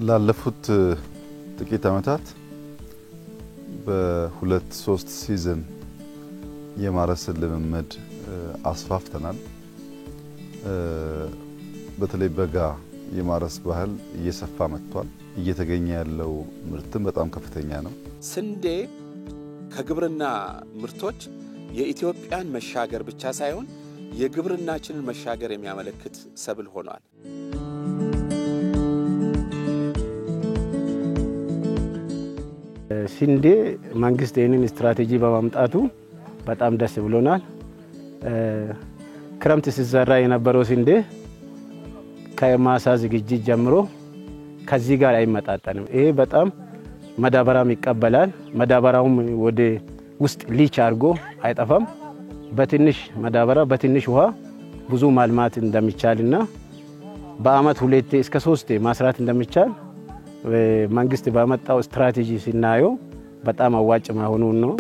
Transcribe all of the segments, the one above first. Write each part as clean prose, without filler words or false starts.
ላለፉት ጥቂት ዓመታት በሁለት ሶስት ሲዝን የማረስ ልምምድ አስፋፍተናል። በተለይ በጋ የማረስ ባህል እየሰፋ መጥቷል። እየተገኘ ያለው ምርትም በጣም ከፍተኛ ነው። ስንዴ ከግብርና ምርቶች የኢትዮጵያን መሻገር ብቻ ሳይሆን የግብርናችንን መሻገር የሚያመለክት ሰብል ሆኗል። ስንዴ መንግስት ይህንን ስትራቴጂ በማምጣቱ በጣም ደስ ብሎናል። ክረምት ሲዘራ የነበረው ስንዴ ከማሳ ዝግጅት ጀምሮ ከዚህ ጋር አይመጣጠንም። ይሄ በጣም መዳበራም ይቀበላል። መዳበራውም ወደ ውስጥ ሊች አድርጎ አይጠፋም። በትንሽ መዳበራ በትንሽ ውሃ ብዙ ማልማት እንደሚቻልና በአመት 2 እስከ 3 ማስራት እንደሚቻል መንግስት ባመጣው ስትራቴጂ ሲናየው በጣም አዋጭ መሆኑን ነው።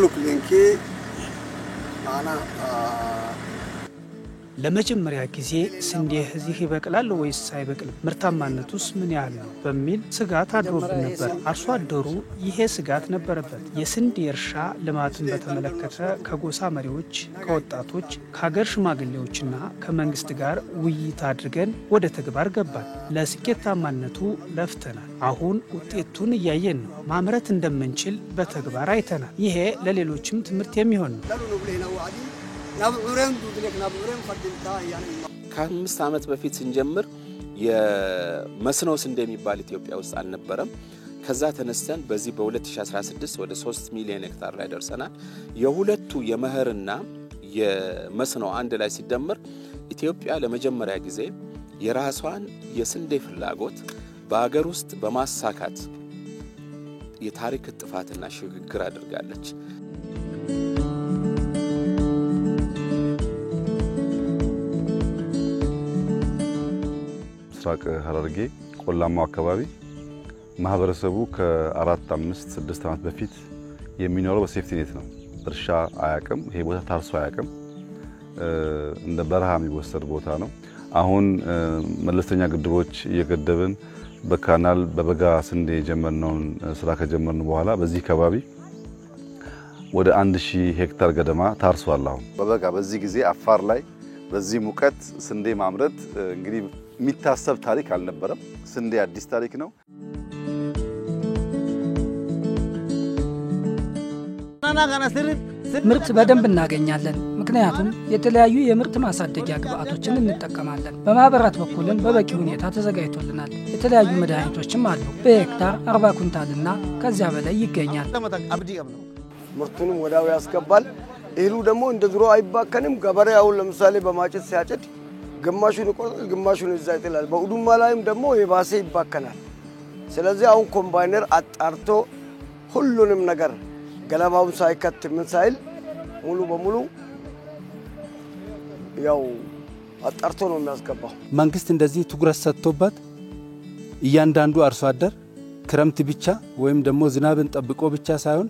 ለመጀመሪያ ጊዜ ስንዴ እዚህ ይበቅላል ወይስ አይበቅልም? ምርታማነቱስ ምን ያህል ነው በሚል ስጋት አድሮብን ነበር። አርሶ አደሩ ይሄ ስጋት ነበረበት። የስንዴ እርሻ ልማትን በተመለከተ ከጎሳ መሪዎች፣ ከወጣቶች፣ ከሀገር ሽማግሌዎችና ከመንግስት ጋር ውይይት አድርገን ወደ ተግባር ገባን። ለስኬታማነቱ ለፍተናል። አሁን ውጤቱን እያየን ነው። ማምረት እንደምንችል በተግባር አይተናል። ይሄ ለሌሎችም ትምህርት የሚሆን ነው። ከ5 ዓመት በፊት ስንጀምር የመስኖ ስንዴ የሚባል ኢትዮጵያ ውስጥ አልነበረም። ከዛ ተነስተን በዚህ በ2016 ወደ 3 ሚሊዮን ሄክታር ላይ ደርሰናል። የሁለቱ የመኸርና የመስኖ አንድ ላይ ሲደመር ኢትዮጵያ ለመጀመሪያ ጊዜ የራሷን የስንዴ ፍላጎት በአገር ውስጥ በማሳካት የታሪክ ጥፋትና ሽግግር አድርጋለች። ምስራቅ ሐረርጌ ቆላማው አካባቢ ማህበረሰቡ ከ4 5 6 ዓመት በፊት የሚኖረው በሴፍቲ ኔት ነው። እርሻ አያቅም። ይሄ ቦታ ታርሶ አያቅም። እንደ በረሃ የሚወሰድ ቦታ ነው። አሁን መለስተኛ ግድቦች እየገደብን በካናል በበጋ ስንዴ የጀመርነውን ስራ ከጀመርን በኋላ በዚህ አካባቢ ወደ 1000 ሄክታር ገደማ ታርሷል። አሁን በበጋ በዚህ ጊዜ አፋር ላይ በዚህ ሙቀት ስንዴ ማምረት እንግዲህ የሚታሰብ ታሪክ አልነበረም። ስንዴ አዲስ ታሪክ ነው። ምርት በደንብ እናገኛለን። ምክንያቱም የተለያዩ የምርት ማሳደጊያ ግብአቶችን እንጠቀማለን። በማህበራት በኩልም በበቂ ሁኔታ ተዘጋጅቶልናል። የተለያዩ መድኃኒቶችም አሉ። በሄክታር 40 ኩንታልና ከዚያ በላይ ይገኛል። ምርቱንም ወዳው ያስገባል። እህሉ ደግሞ እንደ ድሮ አይባከንም። ገበሬ አሁን ለምሳሌ በማጨት ሲያጨድ ግማሹን ይቆርጣል፣ ግማሹን እዛ ይጥላል። በኡዱማ ላይም ደግሞ የባሰ ይባከናል። ስለዚህ አሁን ኮምባይነር አጣርቶ ሁሉንም ነገር ገለባውን ሳይከት ምን ሳይል ሙሉ በሙሉ ያው አጣርቶ ነው የሚያስገባው። መንግስት እንደዚህ ትኩረት ሰጥቶበት እያንዳንዱ አርሶ አደር ክረምት ብቻ ወይም ደግሞ ዝናብን ጠብቆ ብቻ ሳይሆን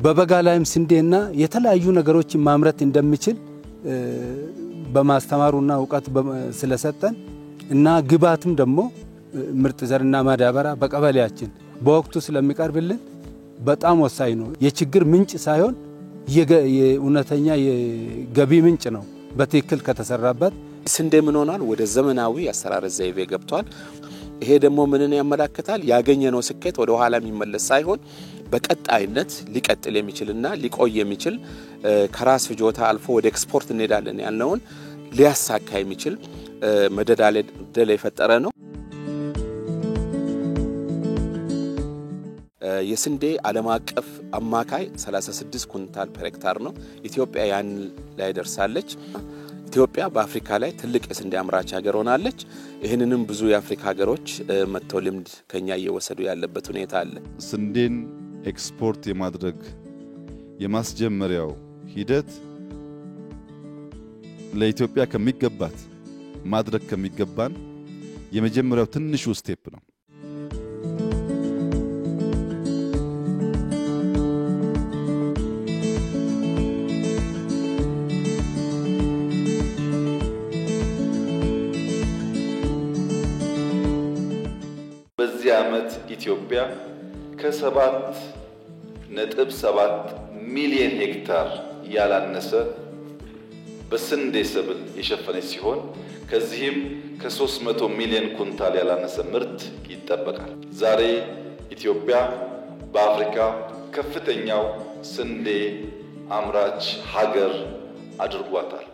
በበጋ ላይም ስንዴና የተለያዩ ነገሮችን ማምረት እንደሚችል በማስተማሩና ዕውቀት ስለሰጠን እና ግብአትም ደግሞ ምርጥ ዘርና ማዳበሪያ በቀበሌያችን በወቅቱ ስለሚቀርብልን በጣም ወሳኝ ነው። የችግር ምንጭ ሳይሆን የእውነተኛ የገቢ ምንጭ ነው። በትክክል ከተሰራበት ስንዴ ምን ሆኗል? ወደ ዘመናዊ አሰራር ዘይቤ ገብቷል። ይሄ ደግሞ ምንን ያመለክታል? ያገኘነው ስኬት ወደ ኋላ የሚመለስ ሳይሆን በቀጣይነት ሊቀጥል የሚችልና ሊቆይ የሚችል ከራስ ፍጆታ አልፎ ወደ ኤክስፖርት እንሄዳለን ያልነውን ሊያሳካ የሚችል መደላደል የፈጠረ ነው። የስንዴ ዓለም አቀፍ አማካይ 36 ኩንታል ፐር ሄክታር ነው። ኢትዮጵያ ያን ላይ ደርሳለች። ኢትዮጵያ በአፍሪካ ላይ ትልቅ የስንዴ አምራች ሀገር ሆናለች። ይህንንም ብዙ የአፍሪካ ሀገሮች መጥተው ልምድ ከኛ እየወሰዱ ያለበት ሁኔታ አለ። ስንዴን ኤክስፖርት የማድረግ የማስጀመሪያው ሂደት ለኢትዮጵያ ከሚገባት ማድረግ ከሚገባን የመጀመሪያው ትንሹ ስቴፕ ነው። በዚህ ዓመት ኢትዮጵያ ከ7.7 ሚሊዮን ሄክታር ያላነሰ በስንዴ ሰብል የሸፈነች ሲሆን ከዚህም ከ300 ሚሊዮን ኩንታል ያላነሰ ምርት ይጠበቃል። ዛሬ ኢትዮጵያ በአፍሪካ ከፍተኛው ስንዴ አምራች ሀገር አድርጓታል።